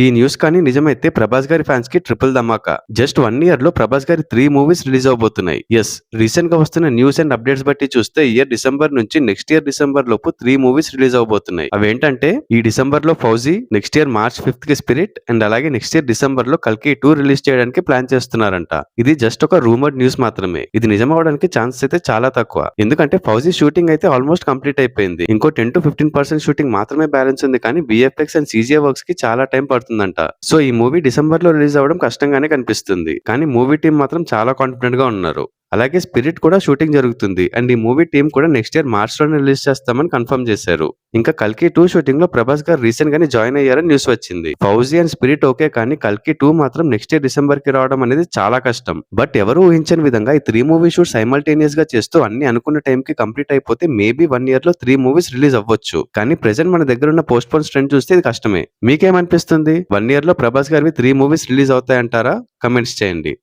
ఈ న్యూస్ కానీ నిజమైతే ప్రభాస్ గారి ఫ్యాన్స్ కి ట్రిపుల్ ధమాకా. జస్ట్ 1 ఇయర్ లో ప్రభాస్ గారి 3 మూవీస్ రిలీజ్ అవబోతున్నాయి. రీసెంట్ గా వస్తున్న న్యూస్ అండ్ అప్డేట్స్ బట్టి చూస్తే ఈ ఇయర్ డిసెంబర్ నుంచి నెక్స్ట్ ఇయర్ డిసెంబర్ లోపు 3 మూవీస్ రిలీజ్ అవబోతున్నాయి. అవేంటంటే ఈ డిసెంబర్ లో fauji, next year March 5th కి స్పిరిట్ అండ్ అలాగే నెక్స్ట్ ఇయర్ డిసెంబర్ లో కల్కి 2 రిలీజ్ చేయడానికి ప్లాన్ చేస్తున్నారంట. ఇది జస్ట్ ఒక రూమర్డ్ న్యూస్ మాత్రమే. ఇది నిజం అవడానికి ఛాన్సెస్ అయితే చాలా తక్కువ. ఎందుకంటే ఫౌజీ షూటింగ్ అయితే ఆల్మోస్ట్ కంప్లీట్ అయిపోయింది. ఇంకో 10 to 15% షూటింగ్ మాత్రమే బ్యాలెన్స్ ఉంది, కానీ విఎఫ్ఎక్స్ అండ్ సీజీఐ వర్క్స్ కి చాలా టైం పడుతుందంట. సో ఈ మూవీ డిసెంబర్ లో రిలీజ్ అవ్వడం కష్టంగానే కనిపిస్తుంది, కానీ మూవీ టీం మాత్రం చాలా కాన్ఫిడెంట్ గా ఉన్నారు. అలాగే స్పిరిట్ కూడా షూటింగ్ జరుగుతుంది అండ్ ఈ మూవీ టీం కూడా నెక్స్ట్ ఇయర్ మార్చ్ లోనే రిలీజ్ చేస్తామని కన్ఫర్మ్ చేశారు. ఇంకా కల్కి 2 షూటింగ్ లో ప్రభాస్ గారు రీసెంట్ గానే జాయిన్ అయ్యారని న్యూస్ వచ్చింది. ఫౌజీ అండ్ స్పిరిట్ ఓకే, కానీ కల్కి 2 మాత్రం నెక్స్ట్ ఇయర్ డిసెంబర్ కి రావడం అనేది చాలా కష్టం. బట్ ఎవరు ఊహించని విధంగా ఈ 3 మూవీ షూట్ సైమల్టేనియస్ గా చేస్తూ అన్ని అనుకున్న టైం కి కంప్లీట్ అయిపోతే మేబీ 1 ఇయర్ లో 3 మూవీస్ రిలీజ్ అవ్వచ్చు. కానీ ప్రెసెంట్ మన దగ్గర ఉన్న పోస్ట్ పోన్ ట్రెండ్ చూస్తే ఇది కష్టమే. మీకేమనిపిస్తుంది? 1 ఇయర్ లో ప్రభాస్ గారివి 3 మూవీస్ రిలీజ్ అవుతాయంటారా? కమెంట్స్ చేయండి.